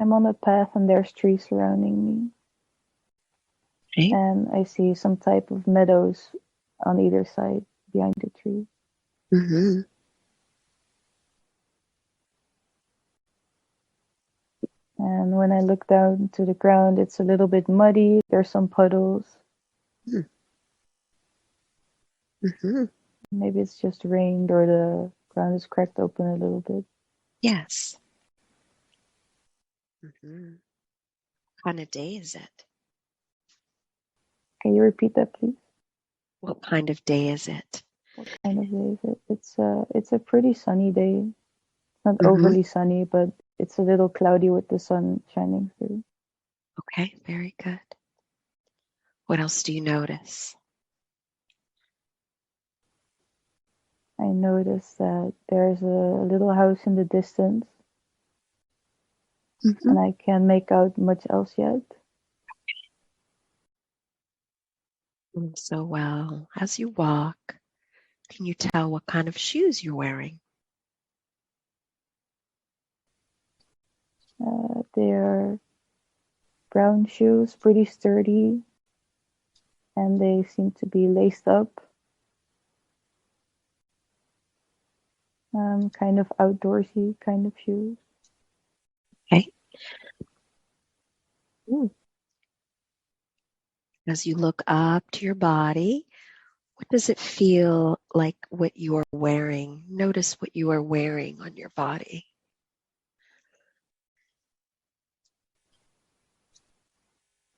I'm on a path and there's trees surrounding me. Okay. And I see some type of meadows on either side behind the tree. Mm-hmm. And when I look down to the ground, it's a little bit muddy. There's some puddles. Mm-hmm. Maybe it's just rained or the ground is cracked open a little bit. Yes. Mm-hmm. What kind of day is it? Can you repeat that, please? What kind of day is it? What kind of day is it? It's a pretty sunny day. Not Mm-hmm. overly sunny, but it's a little cloudy with the sun shining through. Okay, very good. What else do you notice? I notice that there's a little house in the distance, Mm-hmm. and I can't make out much else yet. So well, as you walk, can you tell what kind of shoes you're wearing? They're brown shoes, pretty sturdy, and they seem to be laced up. Kind of outdoorsy kind of shoes. Okay. As you look up to your body, what does it feel like what you are wearing? Notice what you are wearing on your body.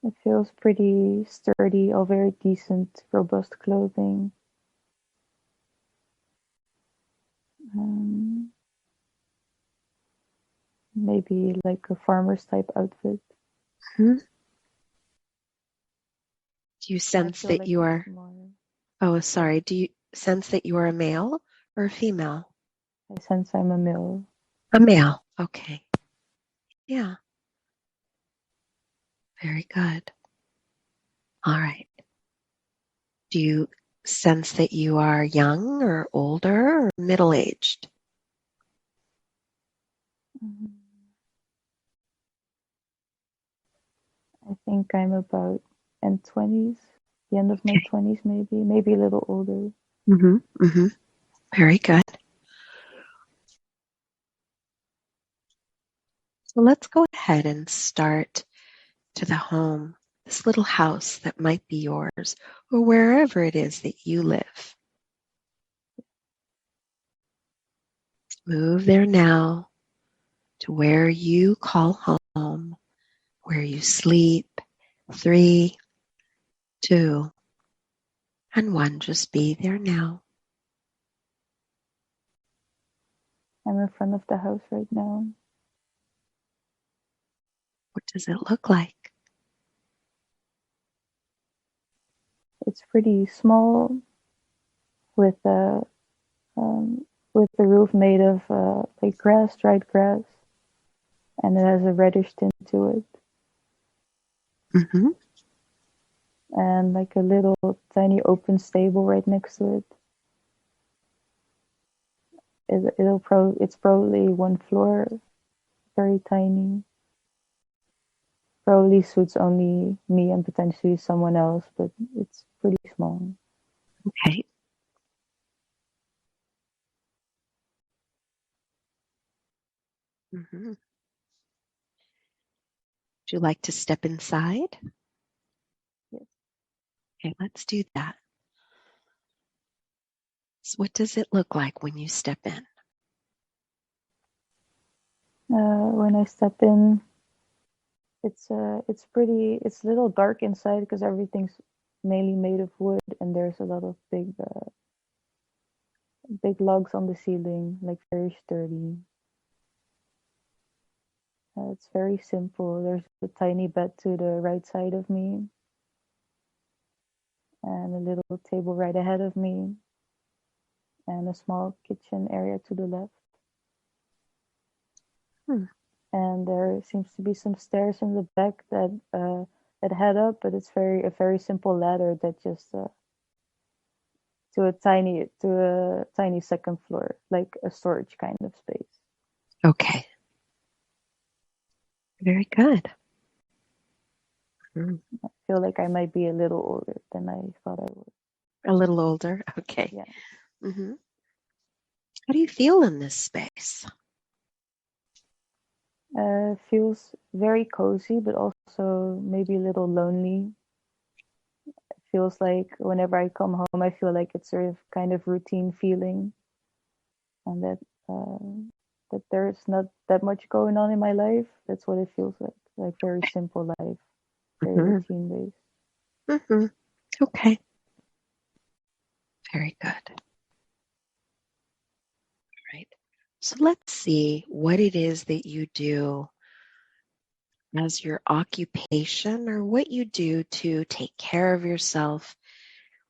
It feels pretty sturdy, all very decent, robust clothing. Maybe like a farmer's type outfit. Hmm? Do you I sense feel that like you it's are, more. oh, sorry, do you sense that you are a male or a female? I sense I'm a male. A male. Okay. Yeah. Very good. All right. Do you sense that you are young or older or middle-aged? I think I'm about in 20s, the end of my Okay. 20s, maybe a little older. Mm-hmm. Mm-hmm. Very good. So let's go ahead and start to the home, this little house that might be yours or wherever it is that you live. Move there now to where you call home, where you sleep. 3, 2, and 1. Just be there now. I'm in front of the house right now. What does it look like? It's pretty small, with a with the roof made of like grass, dried grass, and it has a reddish tint to it, Mm-hmm. and like a little tiny open stable right next to it. It's probably one floor, very tiny. Probably suits only me and potentially someone else, but it's pretty small. Okay. Mm-hmm. Would you like to step inside? Yes. Okay, let's do that. So what does it look like when you step in? When I step in, it's a little dark inside because everything's mainly made of wood, and there's a lot of big logs on the ceiling, like very sturdy. It's very simple. There's a tiny bed to the right side of me, and a little table right ahead of me, and a small kitchen area to the left. Hmm. And there seems to be some stairs in the back that head up, but it's a very simple ladder that just to a tiny second floor, like a storage kind of space. Okay. Very good. Mm. I feel like I might be a little older than I thought I would. A little older. Okay. Yeah. Hmm. How do you feel in this space? Feels very cozy, but also maybe a little lonely. Feels like whenever I come home, I feel like it's sort of kind of routine feeling, and that there's not that much going on in my life. That's what it feels like very simple life, very Hmm. routine based. Hmm. Okay. Very good. Right. So let's see what it is that you do as your occupation or what you do to take care of yourself.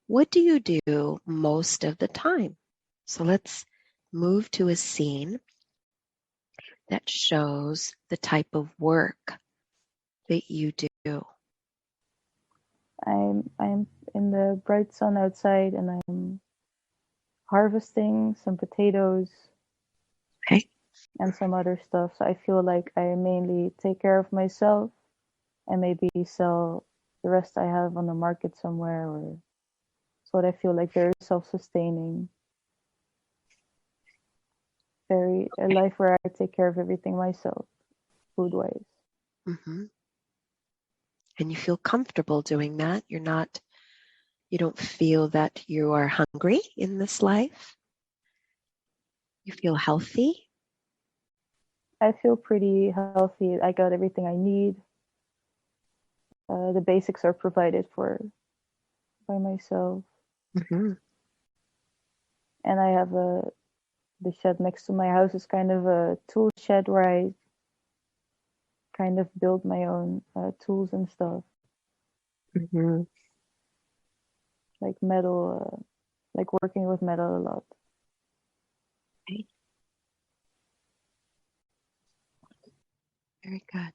What do you do most of the time? So let's move to a scene that shows the type of work that you do. I'm in the bright sun outside, and I'm harvesting some potatoes Okay. and some other stuff. So I feel like I mainly take care of myself and maybe sell the rest I have on the market somewhere, or it's what I feel like, very self-sustaining, very a life where I take care of everything myself, food wise. Hmm. And you feel comfortable doing that. You don't feel that you are hungry in this life. You feel healthy. I feel pretty healthy. I got everything I need. The basics are provided for by myself, Hmm. and I have a the shed next to my house is kind of a tool shed where I kind of build my own tools and stuff, Hmm. like metal, like working with metal a lot. Okay. Very good.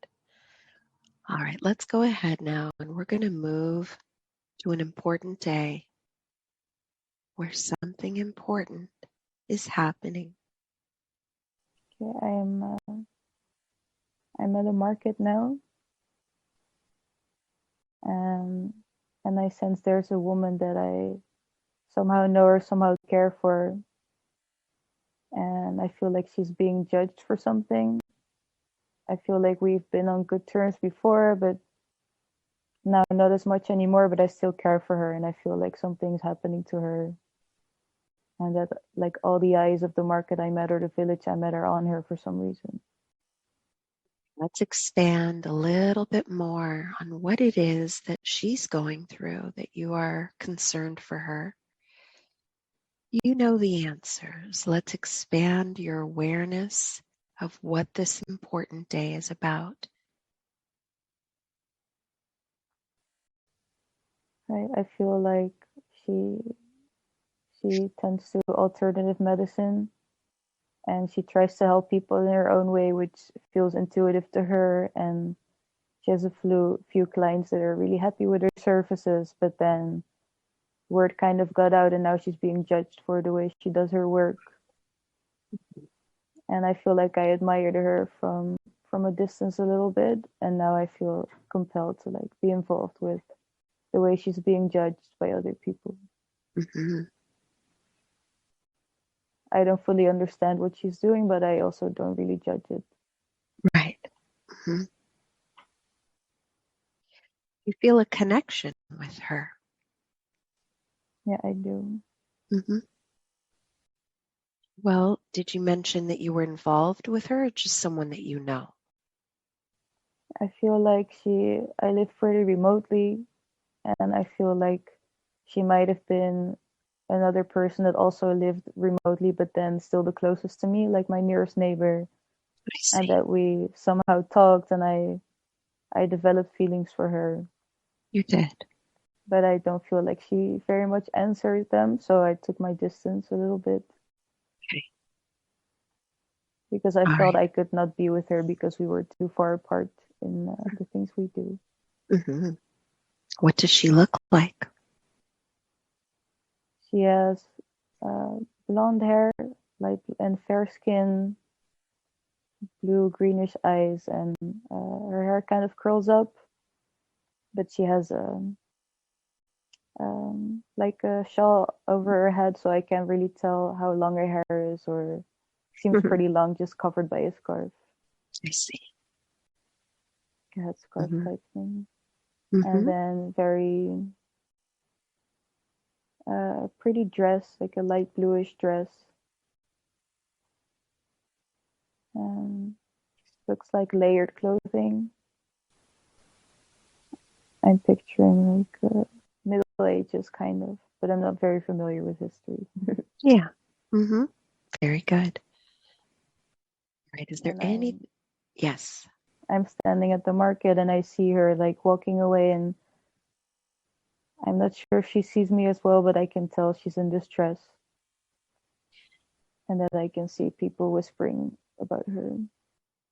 All right, let's go ahead now and we're going to move to an important day where something important is happening. Okay, I'm at a market now, and and I sense there's a woman that I somehow know or somehow care for, and I feel like she's being judged for something. I feel like we've been on good terms before, but now not as much anymore. But I still care for her, and I feel like something's happening to her, and that like all the eyes of the market I met or the village I met are on her for some reason. Let's expand a little bit more on what it is that she's going through, that you are concerned for her. You know the answers. Let's expand your awareness of what this important day is about. I feel like she she tends to alternative medicine, and she tries to help people in her own way, which feels intuitive to her. And she has a few clients that are really happy with her services, but then word kind of got out, and now she's being judged for the way she does her work. And I feel like I admired her from a distance a little bit, and now I feel compelled to like be involved with the way she's being judged by other people. Hmm. I don't fully understand what she's doing, but I also don't really judge it. Right. Hmm. You feel a connection with her. Yeah, I do. Hmm. Well, did you mention that you were involved with her or just someone that you know? I feel like I live pretty remotely, and I feel like she might have been another person that also lived remotely, but then still the closest to me, like my nearest neighbor, I and see. that we somehow talked, and I developed feelings for her, You did. but I don't feel like she very much answered them, so I took my distance a little bit Okay. because I All felt right. I could not be with her because we were too far apart in the things we do. Hmm. What does she look like? She has uh, blonde hair, like and fair skin, blue greenish eyes, and her hair kind of curls up, but she has like a shawl over her head, so I can't really tell how long her hair is, or seems pretty long, just covered by a scarf, I see. a headscarf Mm-hmm. type thing. And Mm-hmm. then very pretty dress, like a light bluish dress. Um, Looks like layered clothing. I'm picturing like Middle Ages kind of, but I'm not very familiar with history. Yeah. Mm-hmm. Very good. Right. Is there And any? Yes. I'm standing at the market and I see her like walking away, and I'm not sure if she sees me as well, but I can tell she's in distress, and that I can see people whispering about her.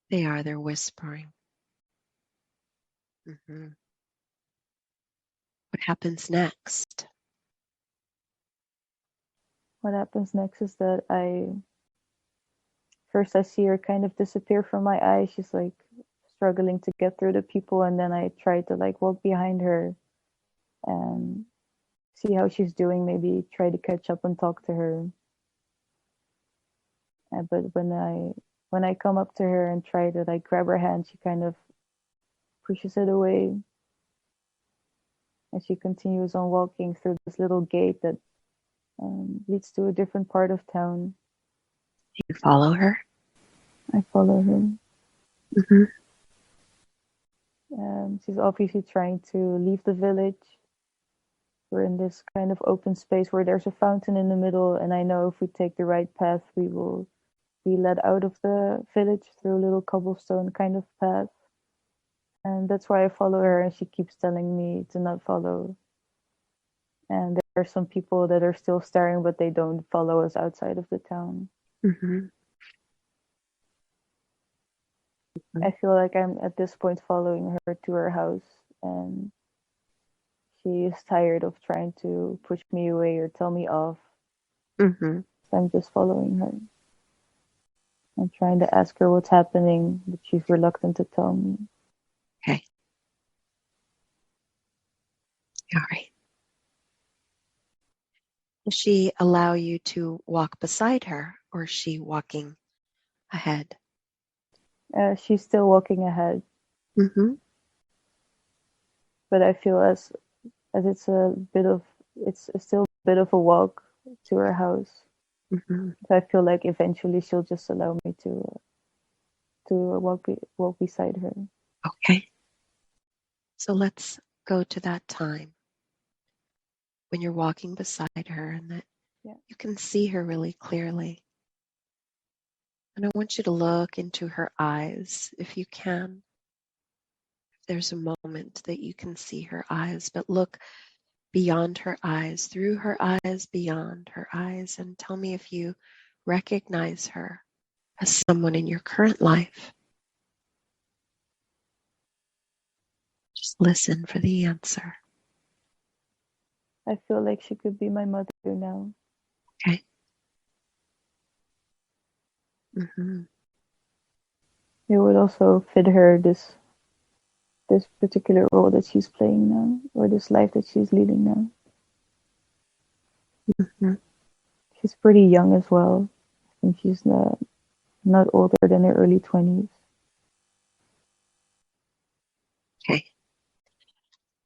They are. They're whispering. Mm-hmm. What happens next? What happens next is that I see her kind of disappear from my eyes. She's like struggling to get through the people, and then I try to like walk behind her and see how she's doing, maybe try to catch up and talk to her. But when I come up to her and try to like grab her hand, she kind of pushes it away, and she continues on walking through this little gate that leads to a different part of town. You follow her. I follow her. Mm-hmm. She's obviously trying to leave the village. We're in this kind of open space where there's a fountain in the middle, and I know if we take the right path, we will be led out of the village through a little cobblestone kind of path. And that's why I follow her, and she keeps telling me to not follow. And there are some people that are still staring, but they don't follow us outside of the town. Mm-hmm. I feel like I'm at this point following her to her house, and she is tired of trying to push me away or tell me off. Mm-hmm. So I'm just following her. I'm trying to ask her what's happening, but she's reluctant to tell me. Okay. All right. Does she allow you to walk beside her, or is she walking ahead? She's still walking ahead, Mm-hmm. but I feel as it's still a bit of a walk to her house. Mm-hmm. So I feel like eventually she'll just allow me to walk beside her. Okay. So let's go to that time when you're walking beside her and that Yeah. you can see her really clearly. And I want you to look into her eyes if you can. If there's a moment that you can see her eyes, but look beyond her eyes, through her eyes, beyond her eyes, and tell me if you recognize her as someone in your current life. Just listen for the answer. I feel like she could be my mother now. Okay. Mm-hmm. It would also fit her this particular role that she's playing now, or this life that she's leading now. Mm-hmm. She's pretty young as well. I think she's not older than her early 20s. Okay.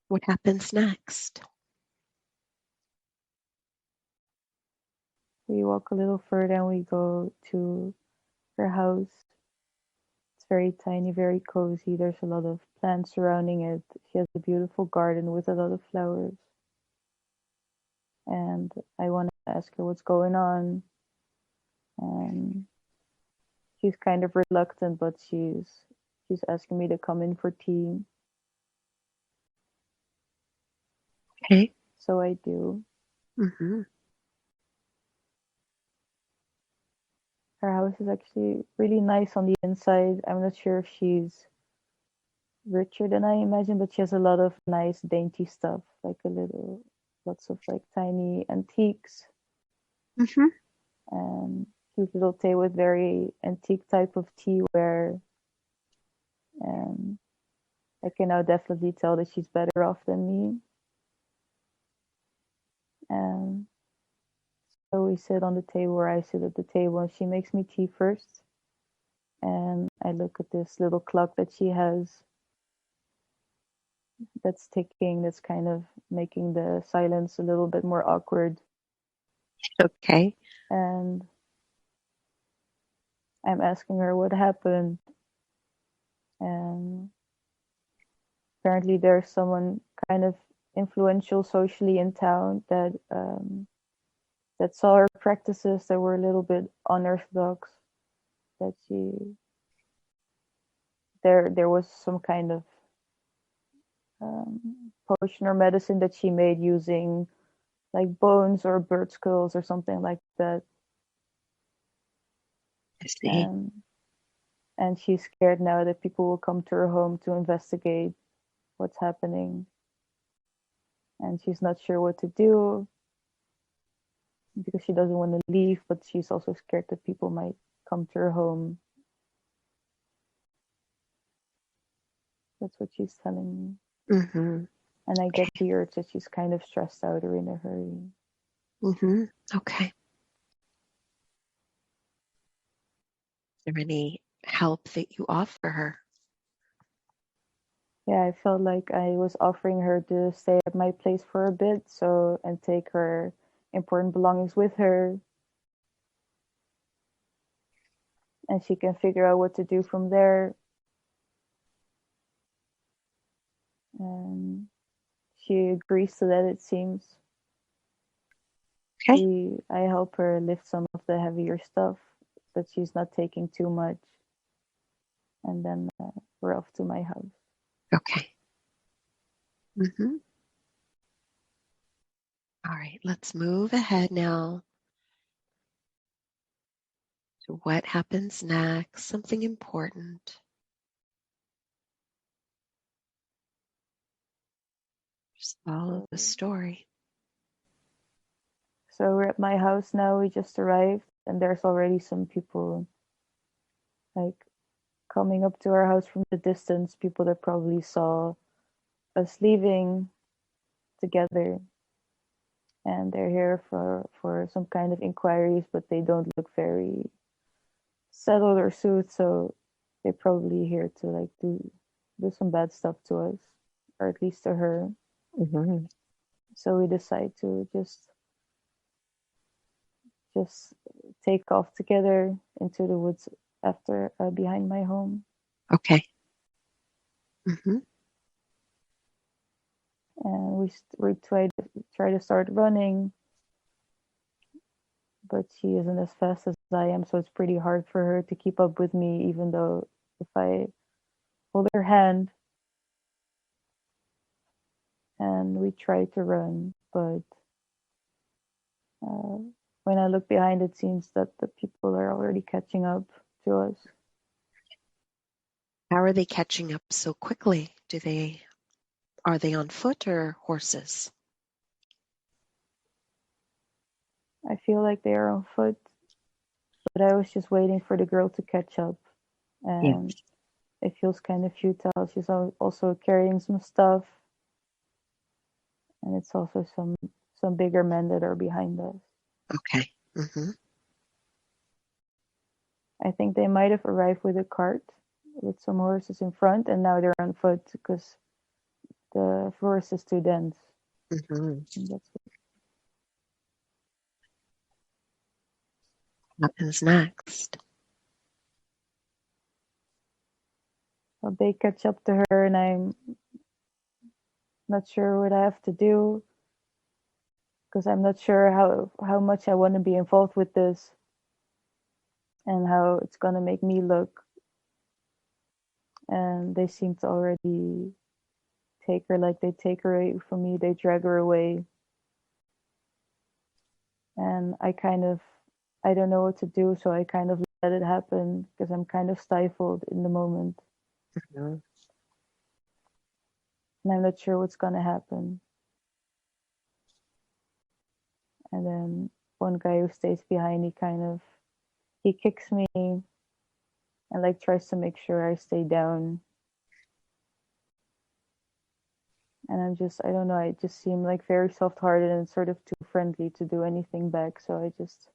What happens next? We walk a little further and we go to her house. It's very tiny, very cozy. There's a lot of plants surrounding it. She has a beautiful garden with a lot of flowers. And I want to ask her what's going on. And she's kind of reluctant, but she's asking me to come in for tea. Okay. So I do. Mm-hmm. Her house is actually really nice on the inside. I'm not sure if she's richer than I imagine, but she has a lot of nice dainty stuff, like lots of like tiny antiques. Mm-hmm. And cute little table with very antique type of teaware. And I can now definitely tell that she's better off than me. And so we sit on the table, or I sit at the table, and she makes me tea first. And I look at this little clock that she has that's ticking, that's kind of making the silence a little bit more awkward. Okay. And I'm asking her what happened. And apparently there's someone kind of influential socially in town that saw her practices that were a little bit unorthodox. That there was some kind of potion or medicine that she made using like bones or bird skulls or something like that. I see. And and she's scared now that people will come to her home to investigate what's happening. And she's not sure what to do because she doesn't want to leave, but she's also scared that people might come to her home. That's what she's telling me. Mm-hmm. And I get Okay. the urge that she's kind of stressed out or in a hurry. Mm-hmm. Okay. Is there any help that you offer her? Yeah, I felt like I was offering her to stay at my place for a bit, so and take her important belongings with her, and she can figure out what to do from there. And she agrees to that, it seems. Okay. I help her lift some of the heavier stuff, but she's not taking too much. And then we're off to my house. Okay. Mm-hmm. All right. Let's move ahead now to what happens next. Something important. Just follow the story. So we're at my house now. We just arrived, and there's already some people like coming up to our house from the distance. People that probably saw us leaving together, and they're here for some kind of inquiries, but they don't look very settled or soothed. So they're probably here to like do some bad stuff to us, or at least to her. Mm-hmm. So we decide to just take off together into the woods after behind my home. Okay. Mm-hmm. And we try to start running, but she isn't as fast as I am, so it's pretty hard for her to keep up with me, even though if I hold her hand and we try to run, but uh, when I look behind, it seems that the people are already catching up to us. How are they catching up so quickly? Are they on foot or horses? I feel like they are on foot, but I was just waiting for the girl to catch up, Yes. and it feels kind of futile. She's also carrying some stuff, and it's also some bigger men that are behind us. Okay. Mm-hmm. I think they might have arrived with a cart with some horses in front, and now they're on foot because the forest is too dense. Mm-hmm. And that's What happens next? what they catch up to her, and I'm not sure what I have to do because I'm not sure how much I want to be involved with this and how it's gonna make me look. And they seem to already take her, like they take her away from me, they drag her away, and I don't know what to do, so I kind of let it happen because I'm kind of stifled in the moment, Mm-hmm. and I'm not sure what's gonna happen. And then one guy who stays behind, he kind of he kicks me and like tries to make sure I stay down. And I don't know, I just seem like very soft-hearted and sort of too friendly to do anything back. So I just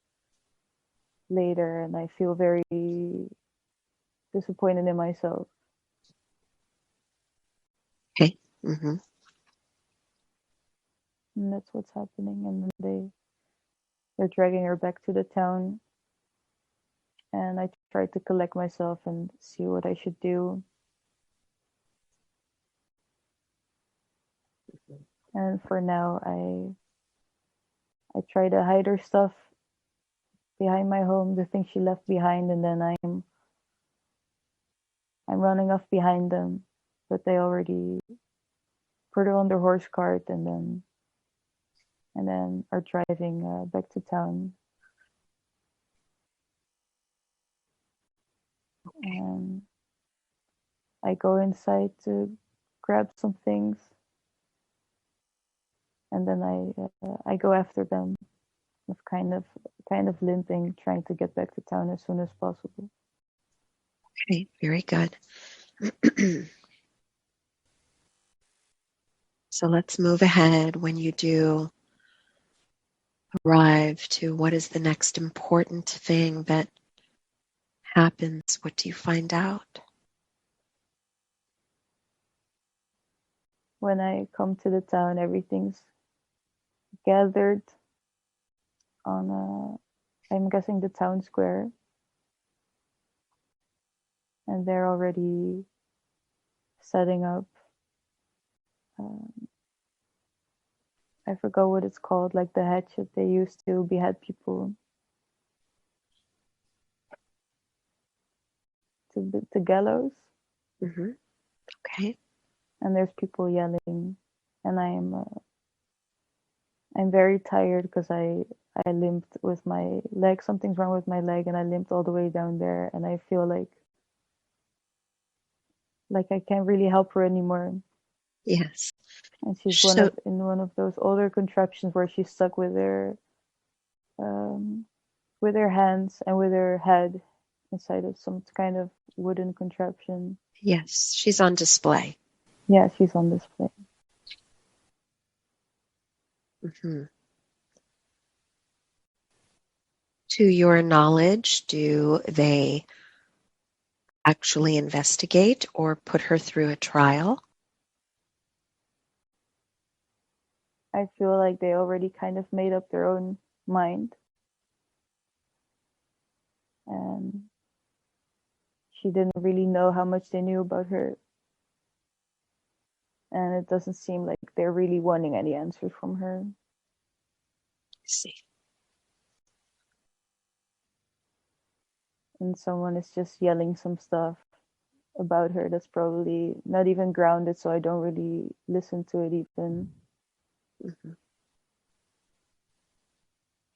lay there and I feel very disappointed in myself. Okay. Mm-hmm. And that's what's happening. And then they're dragging her back to the town. And I try to collect myself and see what I should do. And for now, I try to hide her stuff behind my home, the things she left behind, and then I'm running off behind them, but they already put her on their horse cart and then are driving back to town. And I go inside to grab some things, and then I go after them with kind of limping, trying to get back to town as soon as possible. Okay, very good. So let's move ahead. When you do arrive to what is the next important thing that happens, what do you find out? When I come to the town, everything's gathered on I'm guessing the town square, and they're already setting up. Um, I forgot what it's called, like the hatchet they used to behead people. To the gallows. Mm-hmm. Okay. And there's people yelling, and I'm very tired because I limped with my leg. Something's wrong with my leg, and I limped all the way down there, and I feel like I can't really help her anymore. Yes. And she's So in one of those older contraptions where she's stuck um, with her hands and with her head inside of some kind of wooden contraption. yes, she's on display. Yeah, she's on display. Mm-hmm. To your knowledge, do they actually investigate or put her through a trial? I feel like they already kind of made up their own mind. And she didn't really know how much they knew about her. And it doesn't seem like they're really wanting any answers from her. I see. And someone is just yelling some stuff about her that's probably not even grounded, so I don't really listen to it even. Mm-hmm.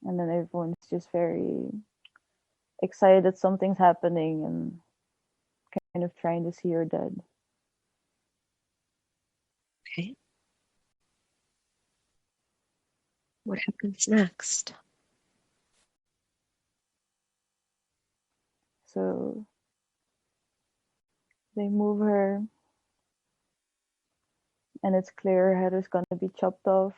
And then everyone's just very excited that something's happening and kind of trying to see her dead. Okay. What happens next? So they move her, and it's clear her head is going to be chopped off.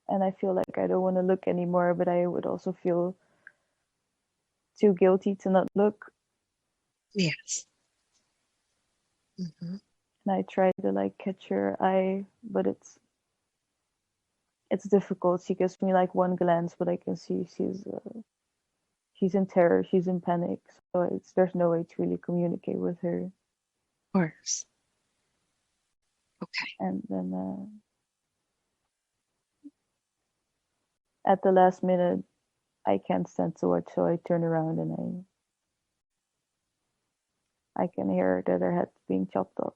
And I feel like I don't want to look anymore, but I would also feel too guilty to not look. Yes. Mm-hmm. And I try to like catch her eye, but it's difficult. She gives me like one glance, but I can see she's in terror, she's in panic. So there's no way to really communicate with her. Of course. Okay. And then at the last minute, I can't stand to watch, so I turn around and I can hear that her head's being chopped off.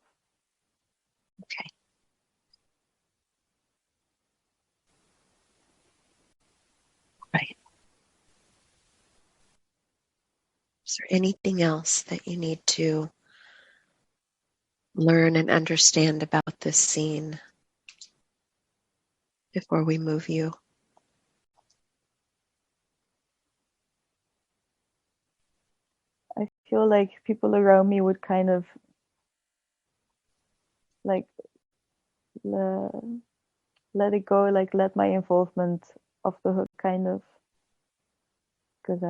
Okay. Right. Is there anything else that you need to learn and understand about this scene before we move you? feel like people around me would kind of like le- let it go, like let my involvement off the hook, kind of, because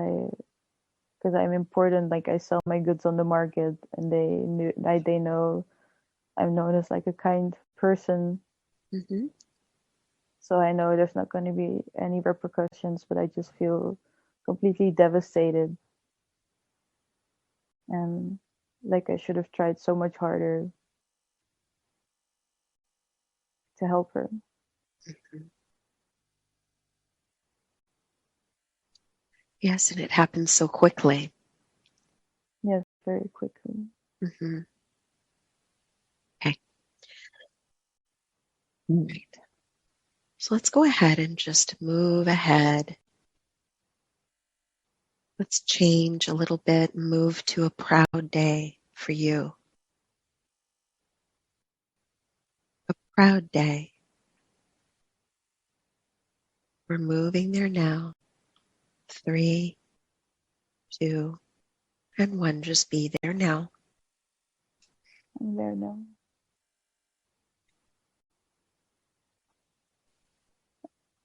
I'm important. Like I sell my goods on the market, and they know I'm known as like a kind person. Mm-hmm. So I know there's not going to be any repercussions, but I just feel completely devastated, and like I should have tried so much harder to help her. Yes, and it happens so quickly. Yes, very quickly. Mm-hmm. Okay. All right. So let's go ahead and just move ahead. Let's change a little bit and move to a proud day for you. A proud day. We're moving there now. 3, 2, and 1. Just be there now. I'm there now.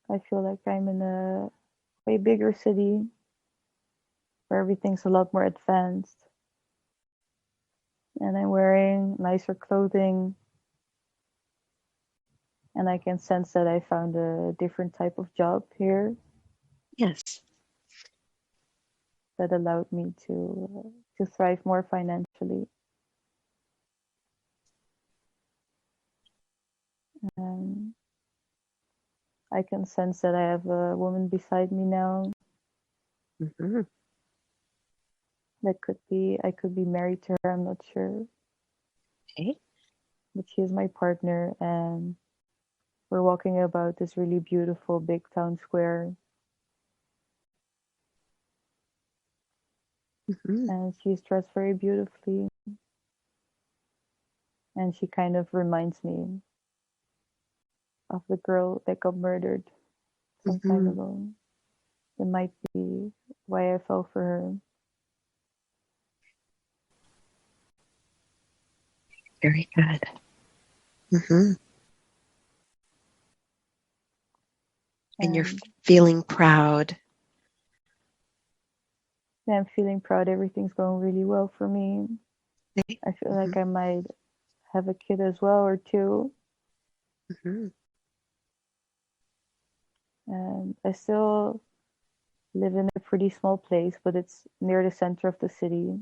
I feel like I'm in a way bigger city where everything's a lot more advanced, and I'm wearing nicer clothing, and I can sense that I found a different type of job here Yes. that allowed me to thrive more financially. And I can sense that I have a woman beside me now Mm-hmm. that I could be married to her, I'm not sure, Okay. but she is my partner, and we're walking about this really beautiful big town square, Mm-hmm. and she's dressed very beautifully, and she kind of reminds me of the girl that got murdered some time Mm-hmm. ago. It might be why I fell for her. Very good. Mm-hmm. And you're And feeling proud. yeah, I'm feeling proud. Everything's going really well for me. Okay. I feel Mm-hmm. like I might have a kid as well, or two. Mm-hmm. And I still live in a pretty small place, but it's near the center of the city.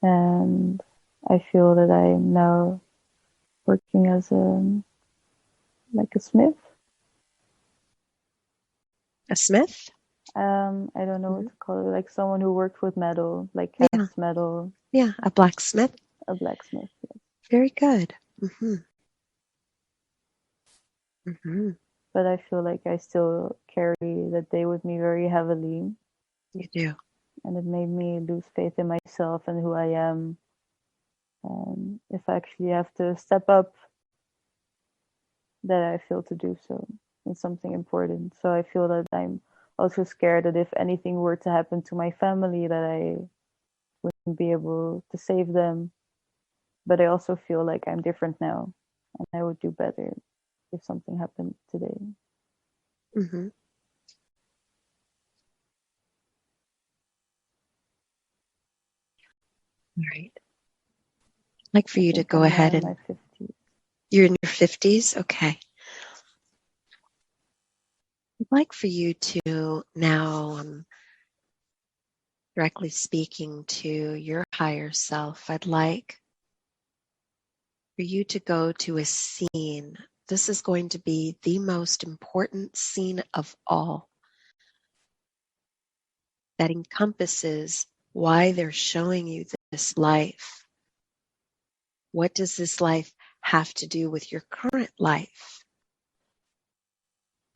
And I feel that I'm now working as a smith. A smith? I don't know what Mm-hmm. to call it, like someone who works with metal, like Yeah. casts metal, Yeah. A blacksmith. a blacksmith. Very good. Mm-hmm. Mm-hmm. But I feel like I still carry that day with me very heavily, You do. and it made me lose faith in myself and who I am. If I actually have to step up, that I feel to do so in something important. So I feel that I'm also scared that if anything were to happen to my family, that I wouldn't be able to save them. But I also feel like I'm different now, and I would do better if something happened today. Mm-hmm. All right. I'd like for I you to think go I'm now ahead in my and 50s. you're in your 50s? Okay. I'd like for you to now, directly speaking to your higher self, I'd like for you to go to a scene. This is going to be the most important scene of all that encompasses why they're showing you this life. What does this life have to do with your current life?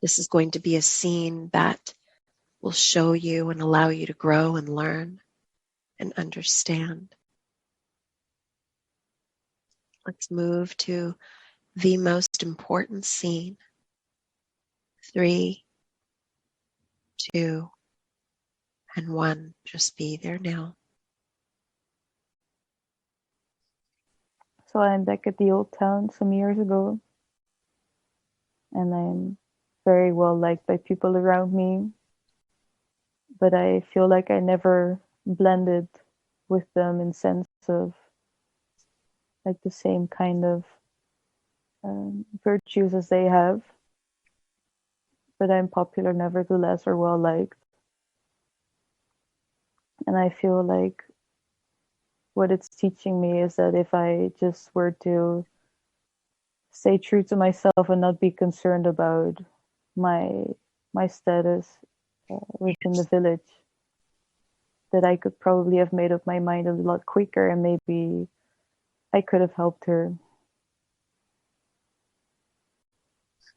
This is going to be a scene that will show you and allow you to grow and learn and understand. Let's move to the most important scene. 3, 2, and 1. Just be there now. So I'm back at the old town some years ago, and I'm very well liked by people around me, but I feel like I never blended with them in sense of like the same kind of virtues as they have. But I'm popular nevertheless, or well liked. And I feel like what it's teaching me is that if I just were to stay true to myself and not be concerned about my my status within the village, that I could probably have made up my mind a lot quicker, and maybe I could have helped her.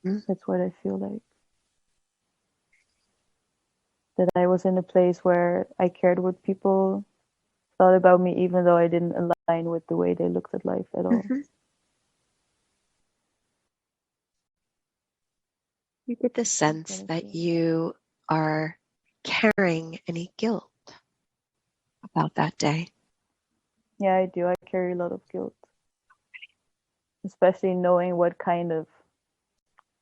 That's what I feel like. That I was in a place where I cared what people thought about me, even though I didn't align with the way they looked at life at all. You get the sense that you are carrying any guilt about that day. Yeah, I do. I carry a lot of guilt, especially knowing what kind of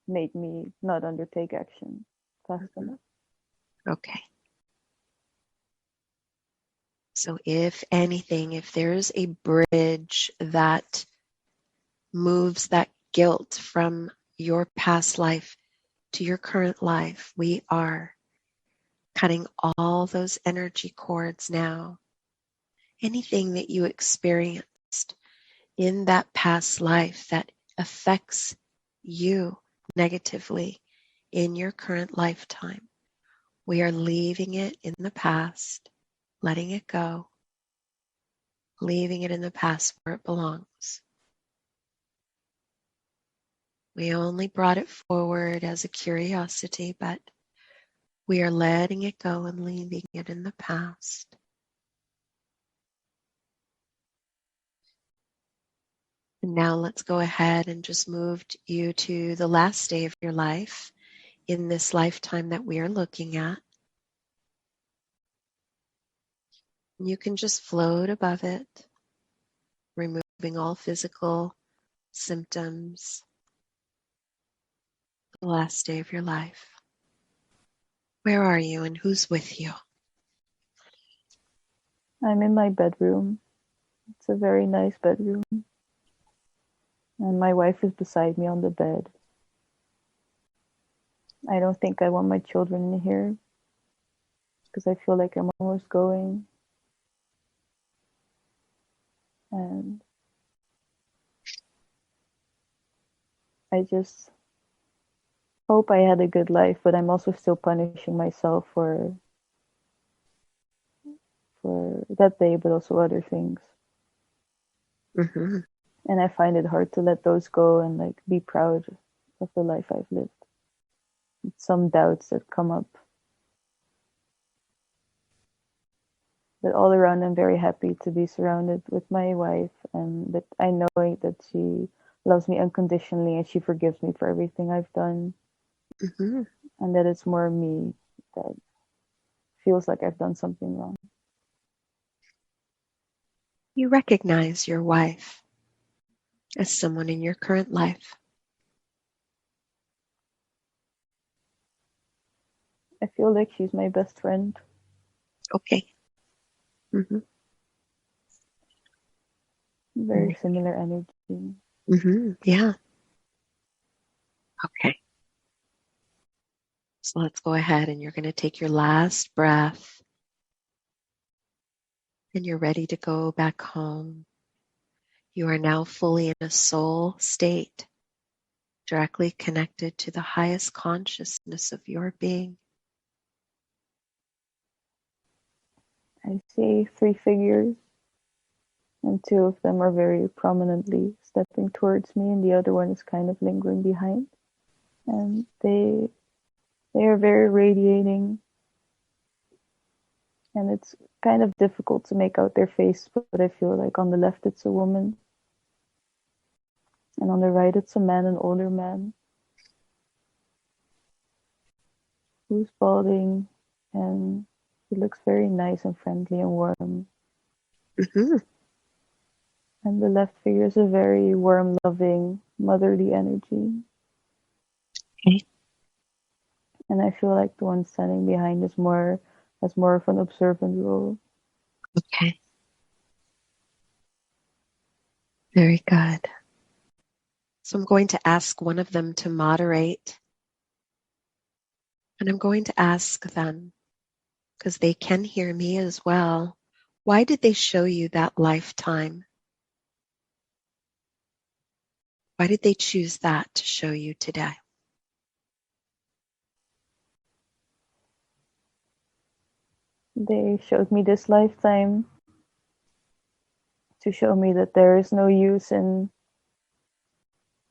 made me not undertake action fast enough. Okay. So if anything, if there's a bridge that moves that guilt from your past life to your current life, we are cutting all those energy cords now. Anything that you experienced in that past life that affects you negatively in your current lifetime, we are leaving it in the past, letting it go, leaving it in the past where it belongs. We only brought it forward as a curiosity, but we are letting it go and leaving it in the past. And now let's go ahead and just move you to the last day of your life in this lifetime that we are looking at. You can just float above it, removing all physical symptoms. The last day of your life. Where are you and who's with you? I'm in my bedroom. It's a very nice bedroom. And my wife is beside me on the bed. I don't think I want my children in here because I feel like I'm almost going. And I just hope I had a good life, but I'm also still punishing myself for that day, but also other things. Mm-hmm. And I find it hard to let those go and like be proud of the life I've lived. Some doubts that come up. But all around, I'm very happy to be surrounded with my wife, and that I know that she loves me unconditionally and she forgives me for everything I've done. Mm-hmm. And that it's more me that feels like I've done something wrong. You recognize your wife as someone in your current life. I feel like she's my best friend. Okay. Mm-hmm. Very similar energy. Mm-hmm. Yeah. Okay. So let's go ahead and you're going to take your last breath and you're ready to go back home. You are now fully in a soul state, directly connected to the highest consciousness of your being. I see 3 figures, and 2 of them are very prominently stepping towards me, and the other one is kind of lingering behind. And they are very radiating, and it's kind of difficult to make out their face, but I feel like on the left it's a woman, and on the right it's a man, an older man, who's balding and She looks very nice and friendly and warm. Mm-hmm. And the left figure is a very warm, loving, motherly energy. Okay. And I feel like the one standing behind is has more of an observant role. Okay. Very good. So I'm going to ask one of them to moderate. And I'm going to ask them, because they can hear me as well, why did they show you that lifetime? Why did they choose that to show you today? They showed me this lifetime to show me that there is no use in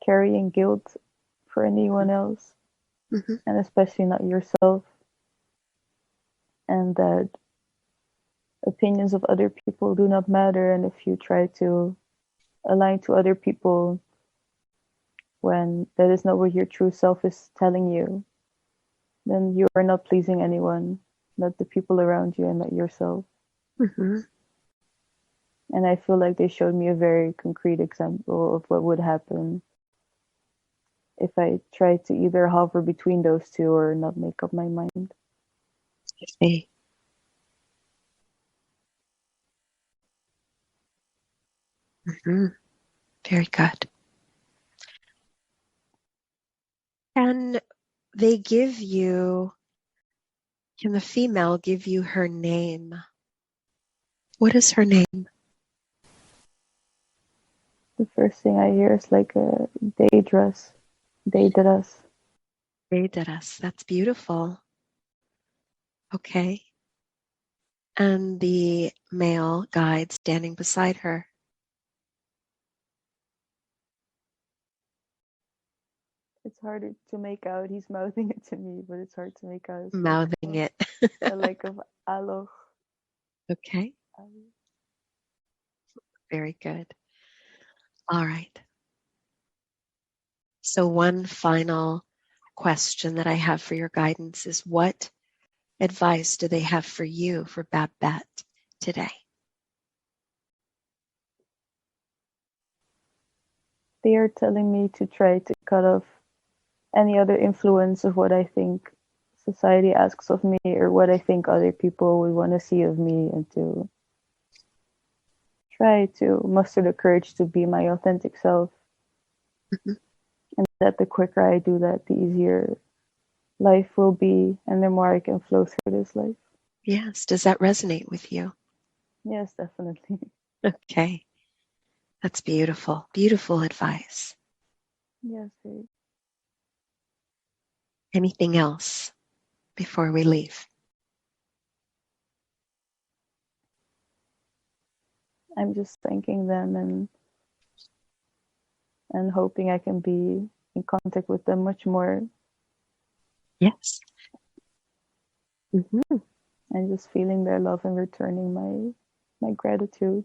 carrying guilt for anyone else, Mm-hmm. and especially not yourself, and that opinions of other people do not matter. And if you try to align to other people when that is not what your true self is telling you, then you are not pleasing anyone, not the people around you and not yourself. Mm-hmm. And I feel like they showed me a very concrete example of what would happen if I try to either hover between those two or not make up my mind. I see. Mm-hmm. Very good. Can they give you, can the female give you her name? What is her name? The first thing I hear is like a day dress, day dress. Vedas. That's beautiful. Okay. And the male guide standing beside her. It's harder to make out. He's mouthing it to me, but it's hard to make out his Mouthing name. it. Like of aloch. Okay. Very good. All right. So one final question that I have for your guidance is, what advice do they have for you for Babette today? They are telling me to try to cut off any other influence of what I think society asks of me or what I think other people would want to see of me, and to try to muster the courage to be my authentic self. Mhm. And that the quicker I do that, the easier life will be and the more I can flow through this life. Yes. Does that resonate with you? Yes, definitely. Okay. That's beautiful. Beautiful advice. Yes, very. Anything else before we leave? I'm just thanking them and hoping I can be in contact with them much more, Yes. Mm-hmm. and just feeling their love and returning my gratitude,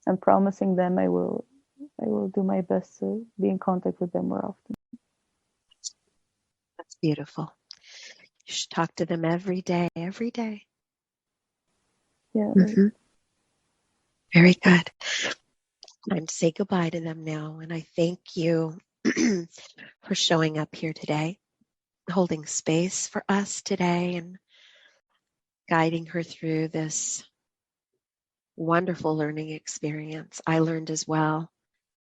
and promising them I will do my best to be in contact with them more often. That's beautiful. You should talk to them every day, every day. Yeah, right. Mm-hmm. Very good. Time to say goodbye to them now. And I thank you for showing up here today, holding space for us today, and guiding her through this wonderful learning experience. I learned as well.